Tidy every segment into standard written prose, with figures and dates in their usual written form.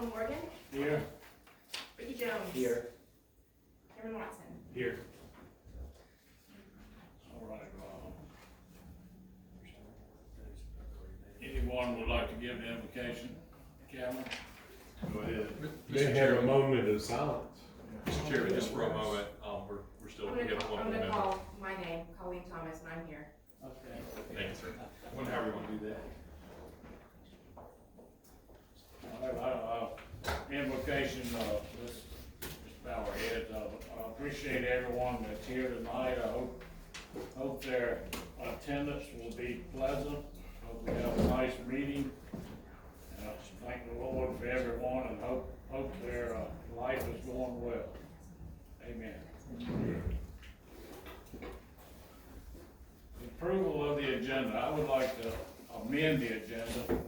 Alan Morgan, Here. Ricky Jones. Here. Kevin Watson. Here. All right, anyone would like to give the invocation? Cameron? Go ahead. They have a moment of silence. Mr. Chairman, just for a moment, we're still, we have one I'm more gonna member. call my name, Colleen Thomas, and I'm here. Okay. Thank you, sir. Wonder how we want to do that. All right, invocation, let's bow our heads. I appreciate everyone that's here tonight. I hope their attendance will be pleasant. Hope we have a nice meeting. Thank the Lord for everyone and hope their life is going well. Amen. Approval of the agenda. I would like to amend the agenda.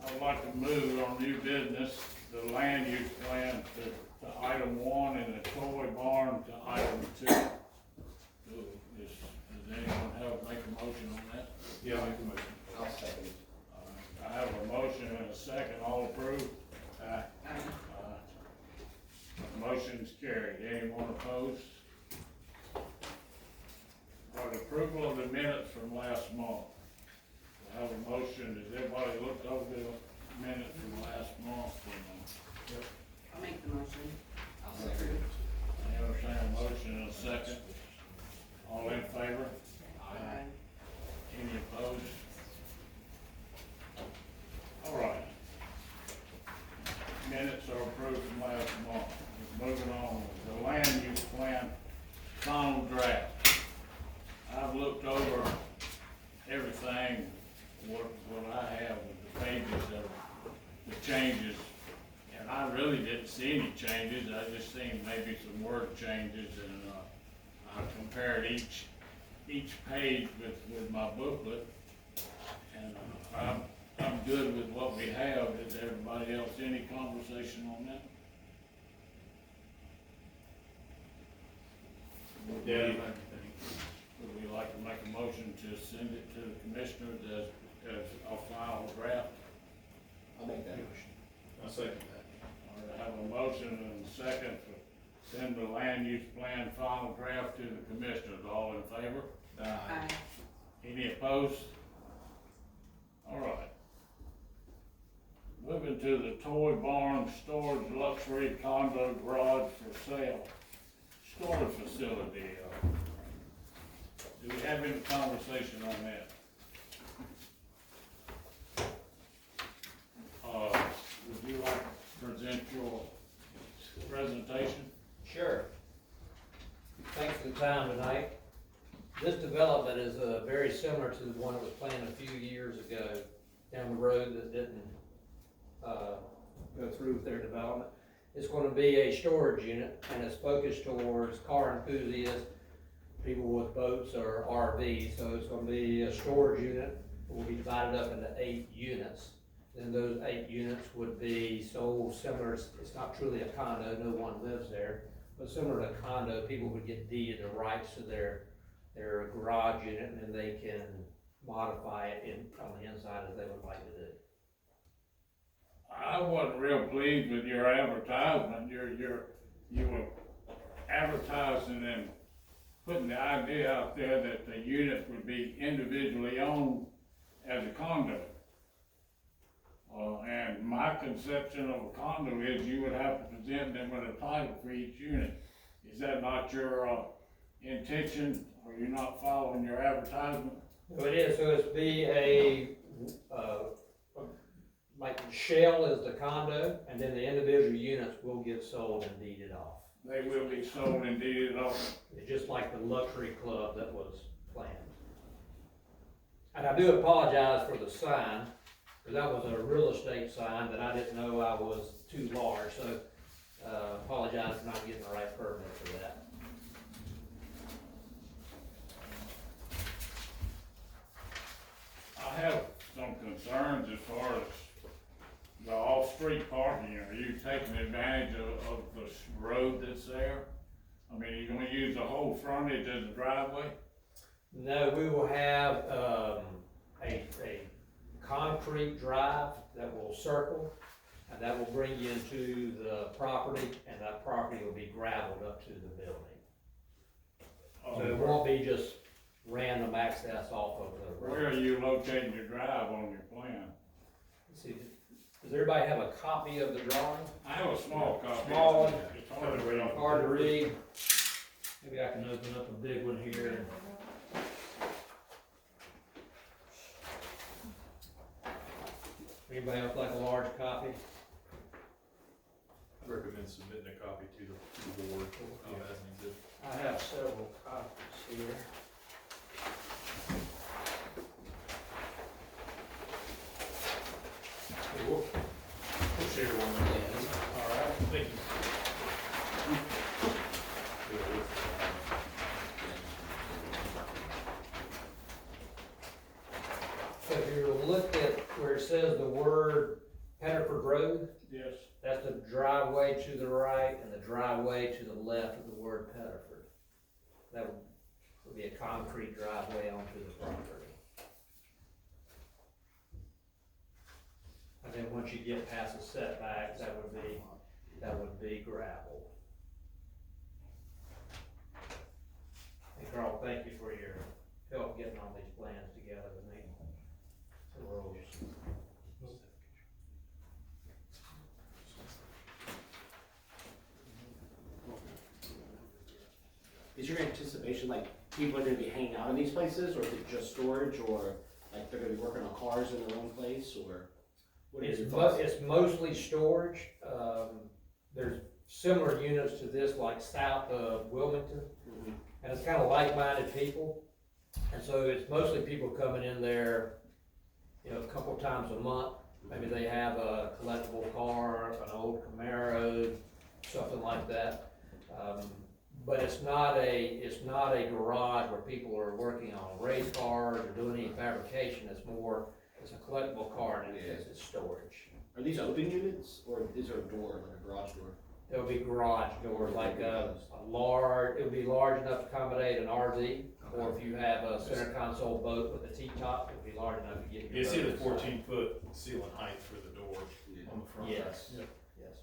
I would like to move on new business, the land use plan to item 1 and the toy barn to item 2. Does anyone make a motion on that? Yeah, I'll make the motion. I'll second. I have a motion and a second. All approved? Aye. Motion's carried. Anyone opposed? For the approval of the minutes from last month. I have a motion. Has everybody looked over the minutes from last month? I'll make the motion. I'll second. I understand a motion and a second. All in favor? Aye. Any opposed? All right. Minutes are approved from last month. Moving on, the land use plan final draft. I've looked over everything, what I have with the pages of the changes, and I really didn't see any changes. I just seen maybe some word changes, and I compared each page with my booklet, and I'm good with what we have. Is everybody else any conversation on that? Would we like to make a motion to send it to the commissioners as a final draft? I'll make that motion. I'll second that. All right, I have a motion and a second to send the land use plan final draft to the commissioners. All in favor? Aye. Any opposed? All right. Moving to the toy barn storage luxury condo garage for sale. Storage facility. Do we have any conversation on that? Would you like to present your presentation? Sure. Thanks for the time tonight. This development is very similar to the one that was planned a few years ago down the road that didn't go through with their development. It's going to be a storage unit, and it's focused towards car enthusiasts, people with boats or RVs. So it's going to be a storage unit. It will be divided up into 8 units. Then those 8 units would be sold similar. It's not truly a condo. No one lives there, but similar to a condo, people would get deeded the rights to their garage unit, and then they can modify it on the inside as they would like to do. I wasn't real pleased with your advertisement. You were advertising and putting the idea out there that the units would be individually owned as a condo. And my conception of a condo is you would have to present them with a title for each unit. Is that not your intention? Are you not following your advertisement? So it is. So it's be like the shell is the condo, and then the individual units will get sold and deeded off. They will be sold and deeded off. It's just like the luxury club that was planned. And I do apologize for the sign, because that was a real estate sign that I didn't know I was too large, so apologize for not getting the right permit for that. I have some concerns as far as the off-street parking. Are you taking advantage of the road that's there? I mean, are you gonna use the whole frontage as a driveway? No, we will have a concrete drive that will circle, and that will bring you into the property, and that property will be gravelled up to the building. So it won't be just random access off of the road. Where are you locating your drive on your plan? Let's see, does everybody have a copy of the drawing? I have a small copy. Small one. It's hard to read on. Hard to read. Maybe I can open up a big one here. Anybody else like a large copy? I recommend submitting a copy to the board, as an exhibit. I have several copies here. We'll share one. All right. Thank you. So if you look at where it says the word Pettiford Road, Yes, that's the driveway to the right and the driveway to the left of the word Pettiford. That would be a concrete driveway onto the property. And then once you get past the setbacks, that would be gravel. Hey Carl, thank you for your help getting all these plans together to make the roads. Is your anticipation like people are gonna be hanging out in these places, or is it just storage, or like they're gonna be working on cars in their own place, or? What are your thoughts? It's mostly storage. There's similar units to this like south of Wilmington, Mhm. and it's kind of like-minded people. And so it's mostly people coming in there, you know, a couple times a month. Maybe they have a collectible car, an old Camaro, something like that. But it's not a garage where people are working on race cars or doing any fabrication. It's a collectible car and it's storage. Are these open units, or is there a door, like a garage door? There'll be garage doors, like a large, it'll be large enough to accommodate an RV, or if you have a center console boat with a T-top, it'll be large enough to get your You see the boat inside. 14-foot ceiling height for the door Yeah. on the front. Yes, Yep. yes.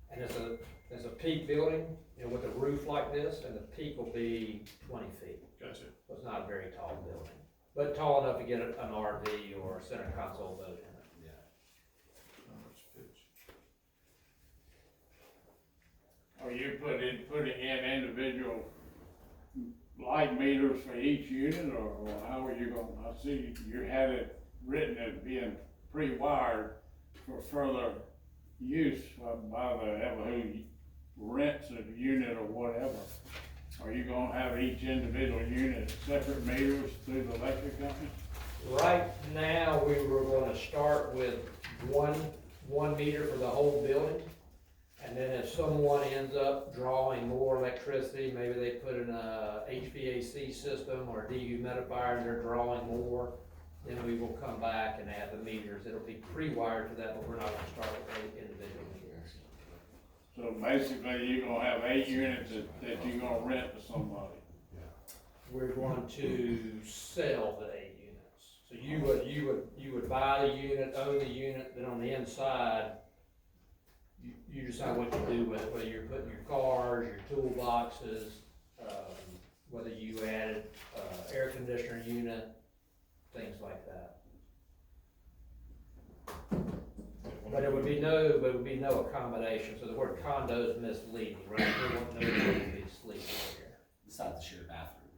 And it's a peak building, you know, with a roof like this, and the peak will be 20 feet. Gotcha. So it's not a very tall building, but tall enough to get an RV or a center console boat in it. Yeah. How much pitch? are you putting in individual light meters for each unit, or how are you gonna, I see you had it written as being pre-wired for further use by the, who rents a unit or whatever. Are you gonna have each individual unit separate meters through the electric company? Right now, we were gonna start with one meter for the whole building. And then if someone ends up drawing more electricity, maybe they put in a HVAC system or a dehumidifier and they're drawing more, then we will come back and add the meters. It'll be pre-wired to that, but we're not gonna start with 8 individual meters. So basically, you're gonna have 8 units that you're gonna rent to somebody. We're going to sell the 8 units. So you would buy the unit, own the unit, then on the inside, you decide what you do with it, whether you're putting your cars, your toolboxes, whether you added, air conditioner unit, things like that. But it would be no accommodation, so the word condo is misleading, right? We won't know where to be sleeping here. Besides the shared bathroom.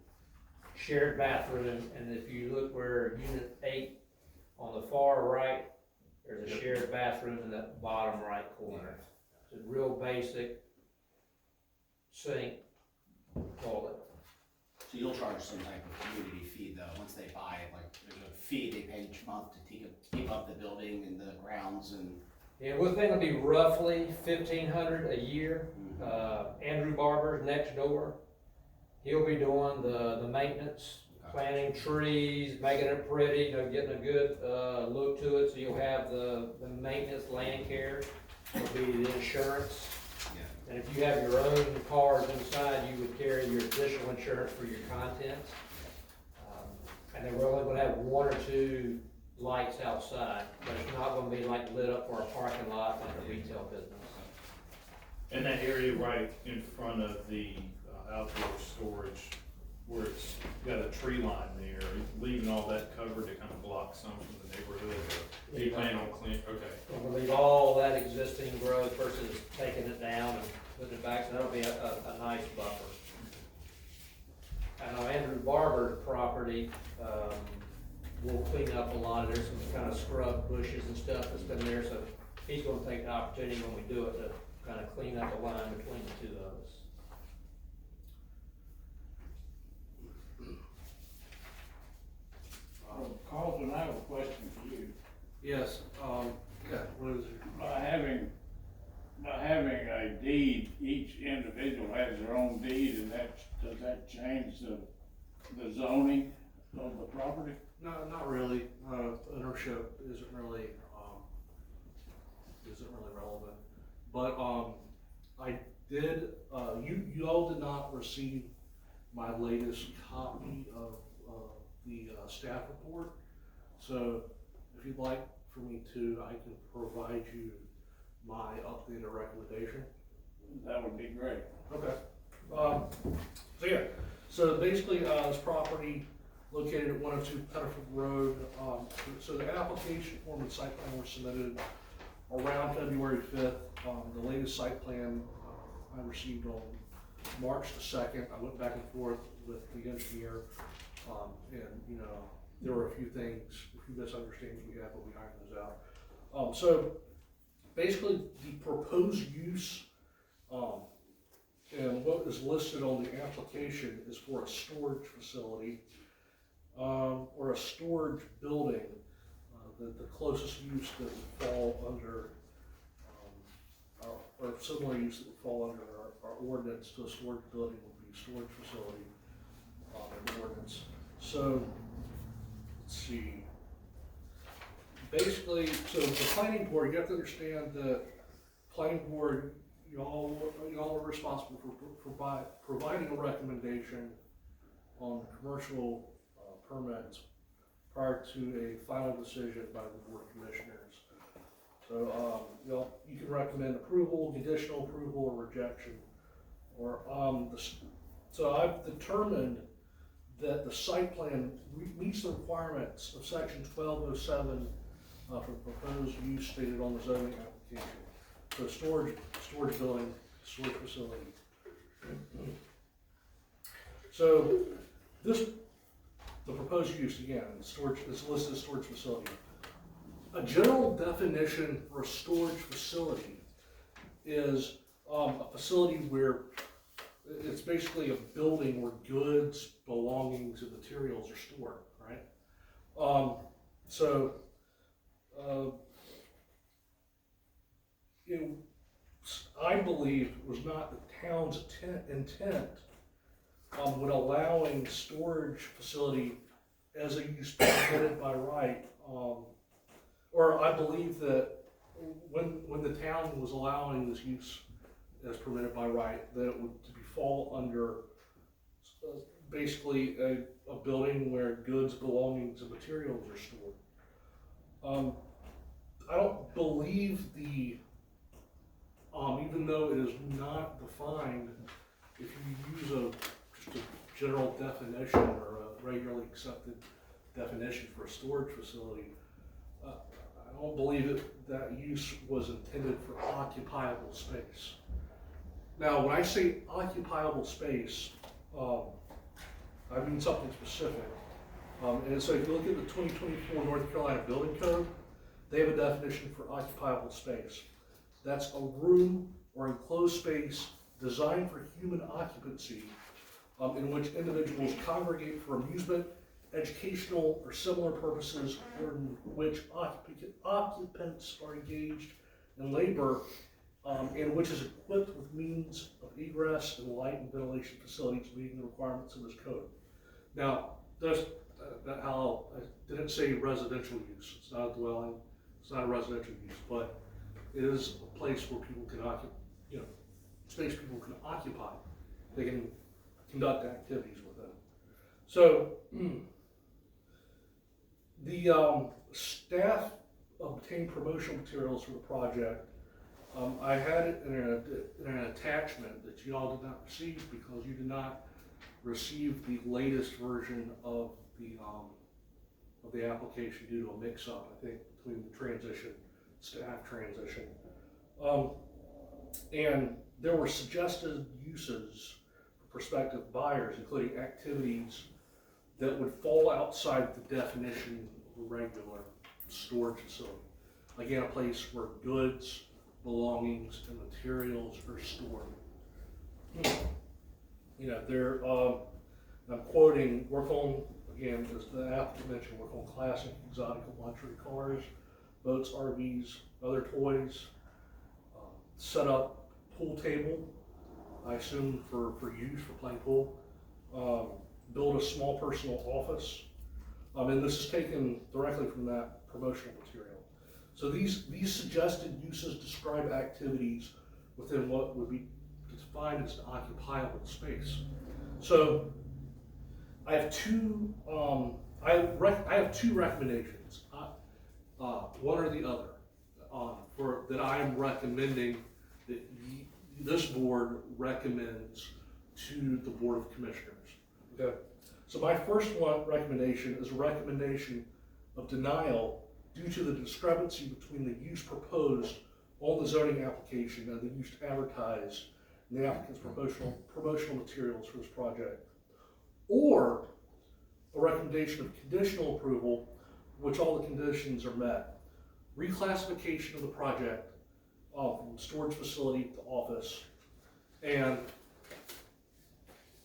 Shared bathroom, and if you look where unit 8 on the far right, there's a shared bathroom in the bottom right corner. It's a real basic sink, toilet. So you'll charge some type of community fee though, once they buy it, like there's a fee they pay each month to keep up the building and the grounds and. Yeah, we think it'll be roughly $1,500 a year. Andrew Barber's next door. He'll be doing the maintenance, planting trees, making it pretty, you know, getting a good, look to it. So you'll have the maintenance, land care, will be the insurance. Yeah. And if you have your own cars inside, you would carry your additional insurance for your contents. And then we're only gonna have 1 or 2 lights outside, but it's not gonna be like lit up for a parking lot like a retail business. And that area right in front of the outdoor storage, where it's got a tree line there, leaving all that covered to kind of block some from the neighborhood, or do you plan on clean, okay. We're gonna leave all that existing growth versus taking it down and putting it back, so that'll be a nice buffer. And on Andrew Barber's property, we'll clean up a lot, there's some kind of scrub bushes and stuff that's been there, so he's gonna take the opportunity when we do it to kind of clean up the line between the two of us. Carlton, I have a question for you. Yes, yeah, what is it? By having a deed, each individual has their own deed, and does that change the zoning of the property? No, not really, ownership isn't really relevant, but, I did, you all did not receive my latest copy of, the, staff report, so if you'd like for me to, I can provide you my updated recommendation. That would be great. Okay. So yeah, so basically, this property located at 102 Petterford Road, so the application form and site plan were submitted around February 5th. The latest site plan, I received on March the 2nd. I went back and forth with the engineer, and, you know, there were a few things, a few misunderstandings we had, but we ironed those out. So basically, the proposed use, and what is listed on the application is for a storage facility, or a storage building. The closest use that would fall under, or similar use that would fall under our ordinance to a storage building would be storage facility, in the ordinance. So, let's see. Basically, so the planning board, you have to understand that planning board, y'all are responsible for providing a recommendation on commercial permits prior to a final decision by the board of commissioners. So, you can recommend approval, conditional approval, or rejection. Or, so I've determined that the site plan meets the requirements of section 1207 for the proposed use stated on the zoning application. So storage building, storage facility. So the proposed use again, storage, it's listed as storage facility. A general definition for a storage facility is a facility where it's basically a building where goods, belongings, and materials are stored, right? I believe it was not the town's intent when allowing storage facility as a use permitted by right, or I believe that when the town was allowing this use as permitted by right, that it would fall under basically a building where goods, belongings, and materials are stored. I don't believe even though it is not defined, if you use just a general definition or a regularly accepted definition for a storage facility, I don't believe that use was intended for occupiable space. Now, when I say occupiable space, I mean something specific. And so if you look at the 2024 North Carolina Building Code, they have a definition for occupiable space. That's a room or enclosed space designed for human occupancy, in which individuals congregate for amusement, educational, or similar purposes, or in which occupants are engaged in labor, and which is equipped with means of egress and light and ventilation facilities meeting the requirements of this code. Now, I didn't say residential use. It's not a dwelling. It's not a residential use, but it is a place where people can space people can occupy. They can conduct activities within. So The staff obtained promotional materials for the project. I had it in an attachment that you all did not receive because you did not receive the latest version of the application due to a mix-up, I think, between the staff transition. And there were suggested uses for prospective buyers, including activities that would fall outside the definition of a regular storage facility. Again, a place where goods, belongings, and materials are stored. You know, I'm quoting, work on, again, as the applicant mentioned, work on classic, exotic, and luxury cars, boats, RVs, other toys, set up pool table, I assume for use, for playing pool, build a small personal office, and this is taken directly from that promotional material. So these suggested uses describe activities within what would be defined as an occupiable space. So I have two recommendations, one or the other, that I am recommending that this board recommends to the Board of Commissioners. Okay. So my first recommendation is a recommendation of denial due to the discrepancy between the use proposed on the zoning application and the use advertised in the applicant's promotional materials for this project, or a recommendation of conditional approval, which all the conditions are met. Reclassification of the project from storage facility to office, and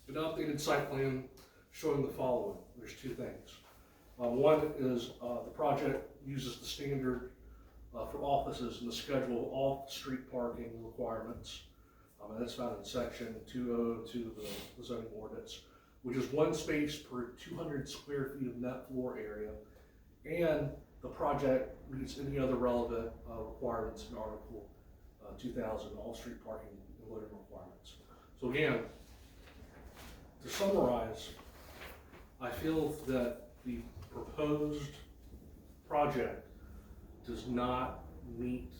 an updated site plan showing the following. There's two things. One is the project uses the standard for offices in the schedule of off-street parking requirements, and that's found in section 202 of the zoning ordinance, which is one space per 200 square feet of net floor area, and the project meets any other relevant requirements in Article 2000, off-street parking and loading requirements. So again, to summarize, I feel that the proposed project does not meet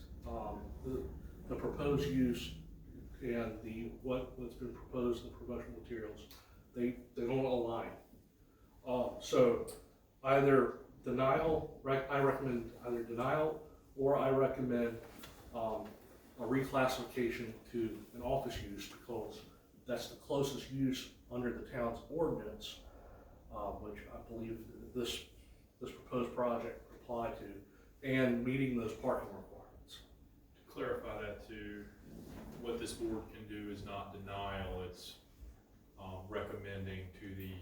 the proposed use and what's been proposed in the promotional materials. They don't align. So either denial, I recommend either denial, or I recommend a reclassification to an office use, because that's the closest use under the town's ordinance, which I believe this proposed project would apply to, and meeting those parking requirements. To clarify that too, what this board can do is not denial, it's recommending to the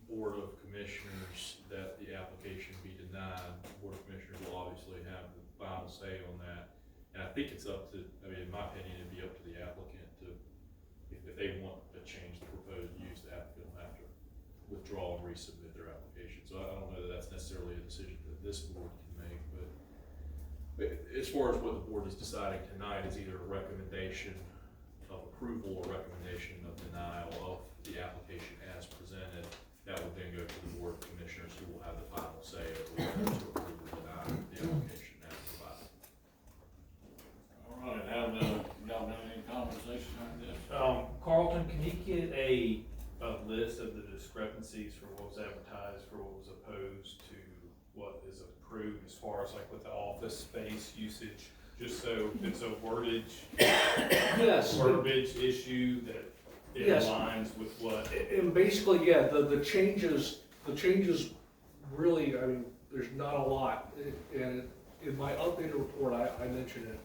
Board of Commissioners that the application be denied. The Board of Commissioners will obviously have the final say on that. And I think it's up to, in my opinion, it'd be up to the applicant to, if they want to change the proposed use, the applicant will have to withdraw and resubmit their application. So I don't know that that's necessarily a decision that this board can make, but as far as what the board is deciding tonight is either a recommendation of approval or recommendation of denial of the application as presented. That would then go to the Board of Commissioners, who will have the final say of whether to approve or deny the application as provided. All right, y'all done any conversation on this? Carlton, can you get a list of the discrepancies for what was advertised, for what was opposed to what is approved, as far as like with the office space usage, just so it's a wordage issue that it aligns with what? And basically, yeah, the changes really, there's not a lot. And in my updated report, I mentioned it.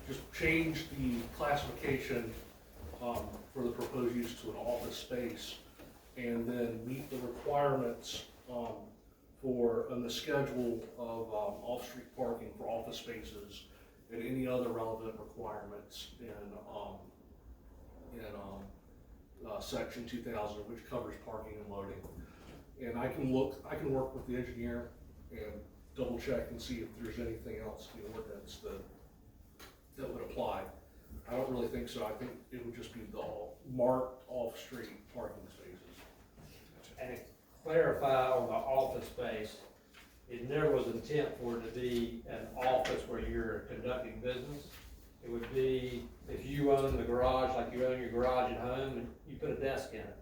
Just change the classification for the proposed use to an office space, and then meet the requirements on the schedule of off-street parking for office spaces and any other relevant requirements in section 2000, which covers parking and loading. And I can work with the engineer and double check and see if there's anything else in the ordinance that would apply. I don't really think so. I think it would just be the marked off-street parking spaces. And a clarify on the office space, it never was intent for it to be an office where you're conducting business. It would be, if you own the garage, like you own your garage at home, and you put a desk in it.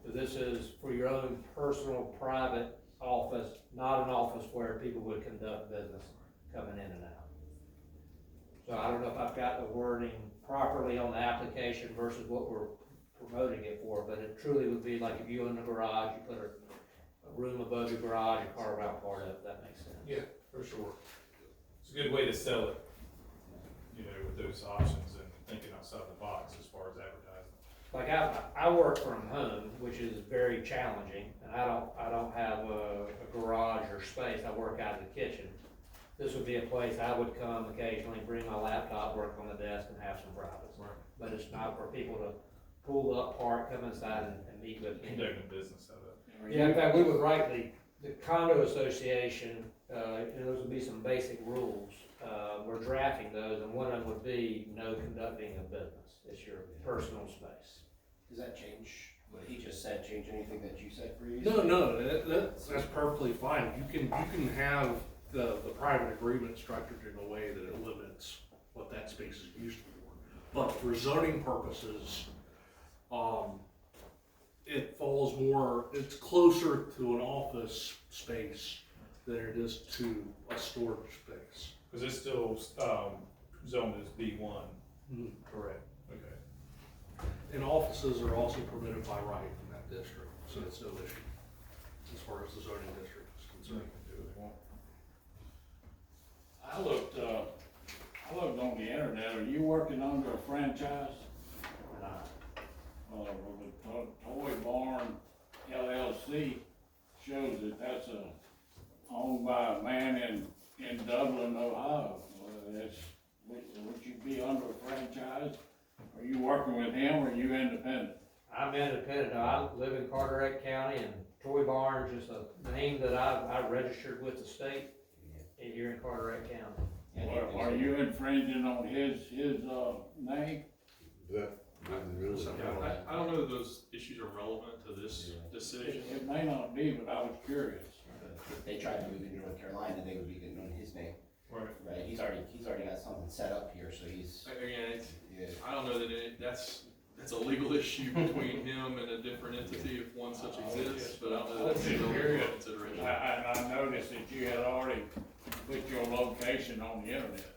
So this is for your own personal, private office, not an office where people would conduct business coming in and out. So I don't know if I've got the wording properly on the application versus what we're promoting it for, but it truly would be like if you own a garage, you put a room above your garage, and carve out part of it, that makes sense. Yeah, for sure. It's a good way to sell it, you know, with those options and thinking outside the box as far as advertising. Like I work from home, which is very challenging, and I don't have a garage or space. I work out of the kitchen. This would be a place I would come occasionally, bring my laptop, work on the desk, and have some privacy. Right. But it's not for people to pull up, park, come inside and meet with me. Conducting business of it. Yeah, in fact, we would write the condo association, those would be some basic rules. We're drafting those, and one of them would be no conducting of business. It's your personal space. Does that change what he just said, change anything that you said for you? No, that's perfectly fine. You can have the private agreement structured in a way that it limits what that space is used for. But for zoning purposes, it falls more, it's closer to an office space than it is to a storage space. Cause it's still, zoned as B1, Mhm. correct? Okay. And offices are also permitted by right in that district, so it's no issue as far as the zoning district is So they concerned. can do what they want. I looked on the internet, are you working under a franchise? Well, the Toy Barn LLC shows that that's owned by a man in Dublin, Ohio. Would you be under a franchise? Are you working with him or are you independent? I'm independent. I live in Carteret County, and Toy Barn is just a name that I registered with the state here in Carteret County. Are you infringing on his name? That doesn't really. I don't know that those issues are relevant to this decision. It may not be, but I was curious. If they tried to move into North Carolina, they would be getting on his name, Right. right? He's already got something set up here, so he's, Again, yeah. I don't know that that's a legal issue between him and a different entity if one such exists, but I don't know that that's a relevant consideration. I noticed that you had already put your location on the internet.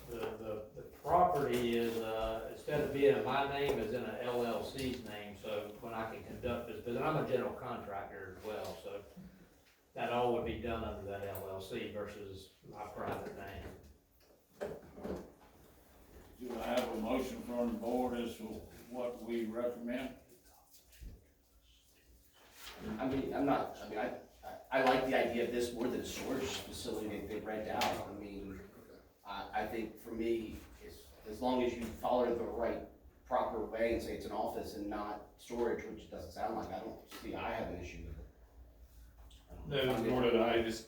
The property is, instead of being in my name, is in a LLC's name, so when I can conduct this business, I'm a general contractor as well, so that all would be done under that LLC versus my private name. Do I have a motion from the board as to what we recommend? I like the idea of this more than a storage facility they rent out. I think for me, as long as you follow the right, proper way and say it's an office and not storage, which it doesn't sound like, I have an issue with it. No, nor did I. Just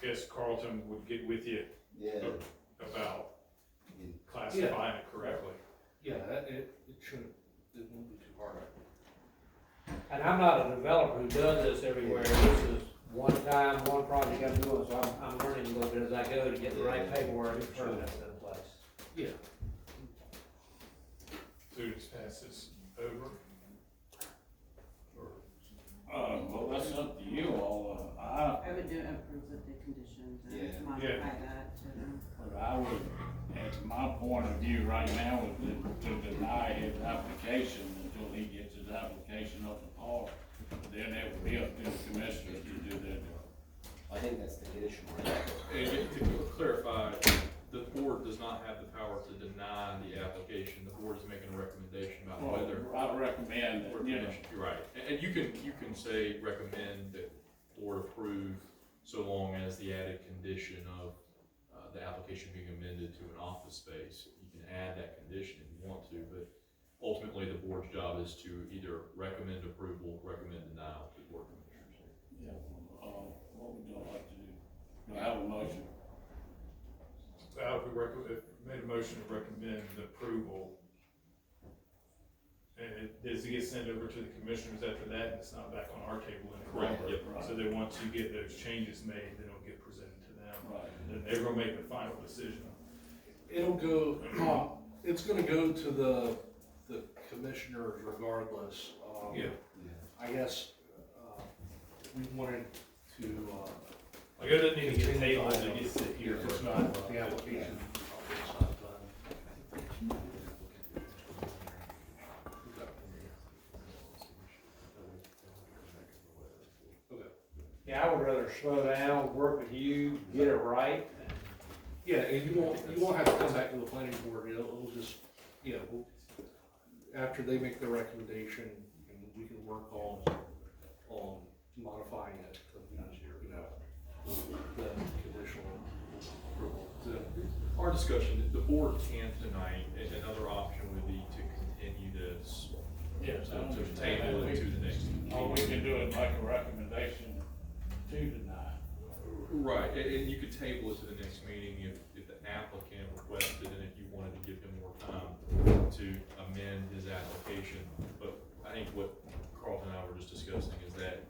guess Carlton would get with you Yeah. about I mean, classifying it correctly. Yeah, it shouldn't, it won't be too hard. And I'm not a developer who does this everywhere. This is one time, one project I'm doing, so I'm learning a little bit as I go to get the right paperwork and permits in place. Yeah. So just pass this over? Or, Well, that's up to you all. I would do approve of the condition Yeah. to modify that to. But I would, at my point of view right now, is to deny his application until he gets his application up to par. Then it would be up to the commissioners to do their job. I think that's the condition. And to clarify, the board does not have the power to deny the application. The board is making a recommendation about whether. I recommend that, you know, You're right, and you can say recommend that board approve so long as the added condition of the application being amended to an office space. You can add that condition if you want to, but ultimately the board's job is to either recommend approval, recommend denial to the board commissioners. yeah, what would y'all like to do? Do I have a motion? we made a motion to recommend approval. And it does get sent over to the commissioners after that, and it's not back on our table any Correct, longer. yep. So then once you get those changes made, then it'll get presented to them. Right. Then they're gonna make the final decision. It'll go, it's gonna go to the commissioners regardless. Yeah. I guess, we wanted to, Like, it doesn't need to get tabled, it gets sit here. if it's not, the application, it's not done. Okay. Yeah, I would rather slow down, work with you, get it right. Yeah, and you won't have to come back to the planning board, it'll just, after they make their recommendation, and we can work on modifying it, the conditional approval. Our discussion, the board can tonight, and another option would be to continue this, Yes, I to understand table that. it to the next meeting. All we can do is make a recommendation to deny. Right, and you could table it to the next meeting if the applicant requested, and if you wanted to give him more time to amend his application. But I think what Carlton and I were just discussing is that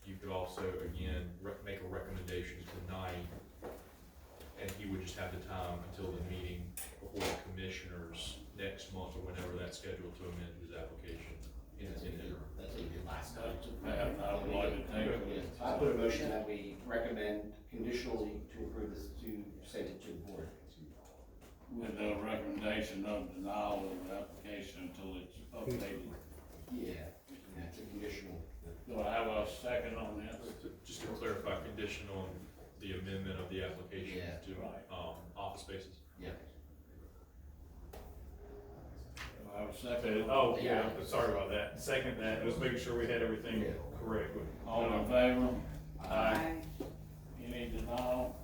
you could also, again, make a recommendation tonight, and he would just have the time until the meeting before the commissioners next month or whenever that's scheduled to amend his application in the interim. That's what you did last time. That's the path I would like to take. I put a motion that we recommend conditionally to approve this, to send it to the board. With a recommendation of denial of the application until it's updated. Yeah, that's a conditional. Do I have a second on this? Just to clarify, condition on the amendment of the application Yeah. to, office spaces. Yeah. Do I have a second? Oh, yeah, sorry about that. Second that, just making sure we had everything Yeah. correct. All in favor? Aye. Any denial?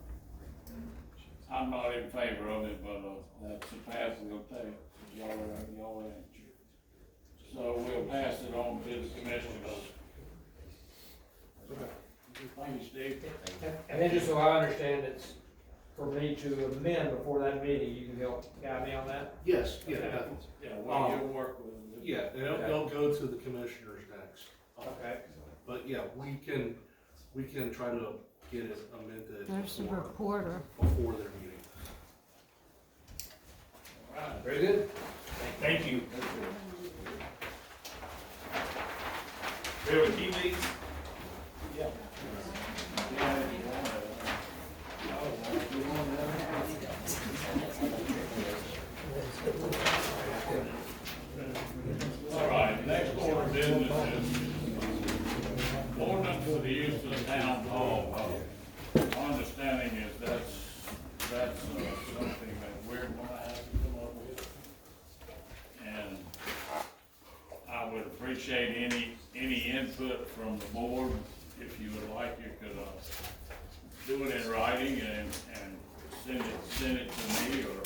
I'm not in favor of it, but, that's the path we'll take. Y'all answer. So we'll pass it on to the commissioners. Thank you, Steve. And then just so I understand, it's for me to amend before that meeting, you can help guide me on that? Yes, yeah, Yeah, well, you'll work with them. yeah, and it'll go to the commissioners next. Okay. But yeah, we can try to get it amended There's the before reporter. their meeting. All right. Very good. Thank you. We have a key leads? Yeah. All right, next order of business is ordinance for the use of the town hall. My understanding is that's something that we're gonna have to come up with. And I would appreciate any input from the board. If you would like, you could, do it in writing and send it to me, or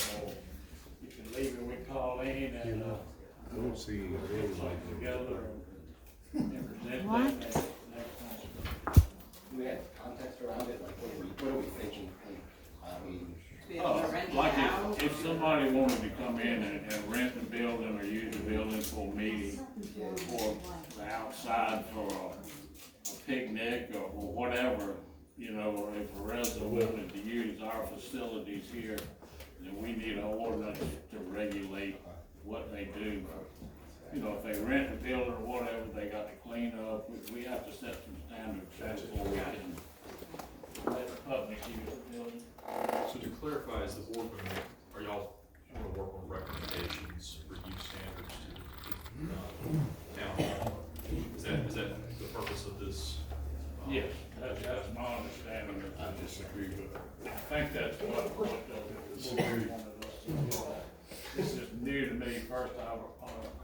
you can leave it, we call in and, I don't see any get like something together and present What? that next time. Do we have context around it, like what are we thinking? I mean, Be able to rent it Like out. if somebody wanted to come in and rent the building or use the building for a meeting, or the outside for a picnic or whatever, you know, or if a resident wanted to use our facilities here, then we need an ordinance to regulate what they do. You know, if they rent a building or whatever, they got to clean up, we have to set some standards before we can let the public use the building. So to clarify, as the board member, are y'all want to work on recommendations for use standards to the town hall? Is that the purpose of this? Yes, that's my understanding. I disagree with it. I think that's what the board wanted us to do. This is new to me, first I've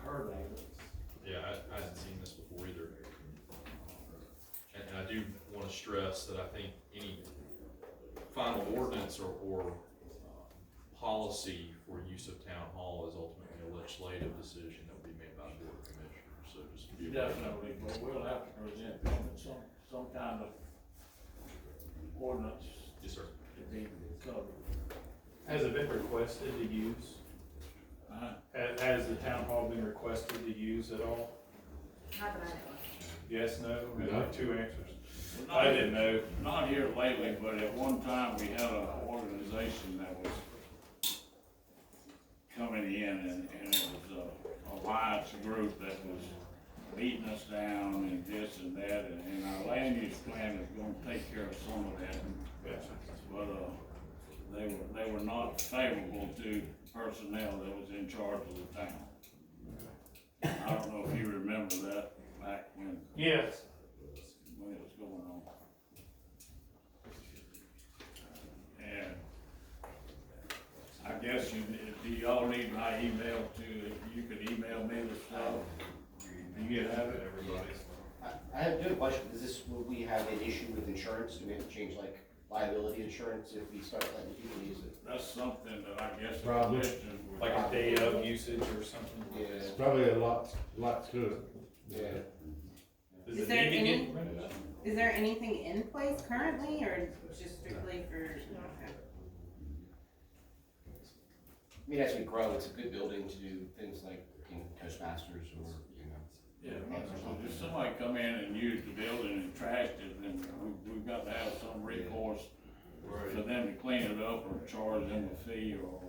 heard of it. Yeah, I hadn't seen this before either. And I do want to stress that I think any final ordinance or policy for use of town hall is ultimately a legislative decision that will be made by the board of commissioners, so just to be aware. Definitely, but we'll have to present some kind of ordinance Yes, sir. to be covered. Has it been requested to use? Has the town hall been requested to use at all? Not that I know Yes, no, we No. have two answers. Not- I didn't know. Not here lately, but at one time we had an organization that was coming in and it was a alliance group that was beating us down and this and that, and our land use plan is gonna take care of some of that. But, they were not favorable to personnel that was in charge of the town. I don't know if you remember that back when Yes. it was going on. And I guess do y'all need my email to, you could email me the stuff? You have it, everybody. I have a question, will we have an issue with insurance? Do we have to change like liability insurance if we start letting people use it? That's something that I guess the Probably. commission would. Like a day of usage or something? It's Yeah, probably a lot to it. yeah. Does Is it there need to any- get rented out? Is there anything in place currently, or just strictly for? Okay. I mean, as we grow, it's a good building to do things like, Toastmasters or, Yeah, if somebody come in and used the building and trashed it, then we've got to have some recourse for them to clean it up or charge them a fee or.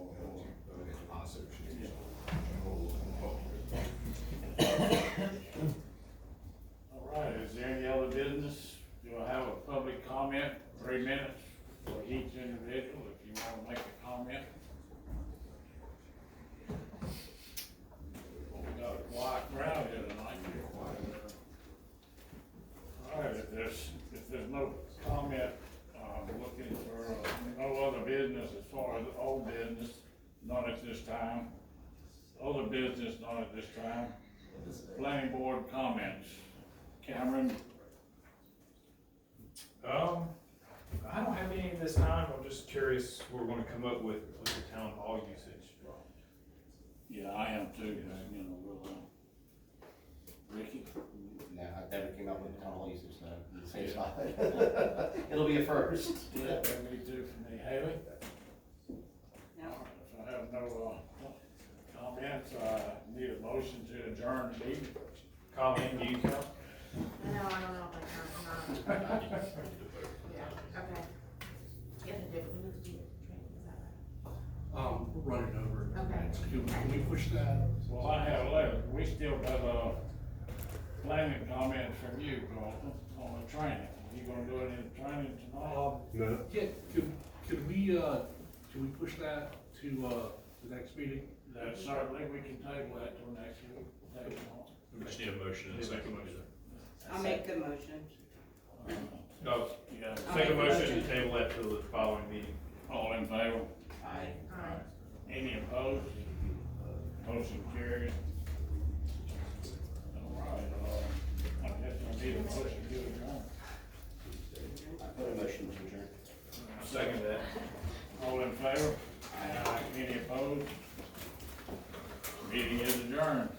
All right, is there any other business? Do I have a public comment, 3 minutes for each individual, if you wanna make a comment? We got a quiet crowd here tonight. All right, if there's no comment, looking for, no other business as far as old business, none at this time. Other business, none at this time. Planning board comments. Cameron? I don't have any this time, I'm just curious what we're gonna come up with the town hall usage. Yeah, I am too, you know, Ricky? No, I've never came up with a town hall usage, so in the same spot. It'll be a first. Yeah, me too, for me. Haley? No. If I have no, comments, I need a motion to adjourn the meeting. Colleen, do you count? that. No, I don't know if I can or not. Yeah, okay. Yeah, we need to do it. Is that We're running over. Okay. Can we push that? Well, I have 11, we still got, planning comments from you, Carlton, on the training. You gonna do any training tonight? No, Yeah, can we push that to, the next meeting? That certainly, we can table that till next week. Table it on. We just need a motion and a second. I'll make the motion. No, Yeah, take a motion to table that till the following meeting. all in favor? Aye. Alright. Any opposed? Motion carried. All right, I guess I need a motion to adjourn. I put a motion to adjourn. Second that. All in favor? Aye. Any opposed? Meeting is adjourned.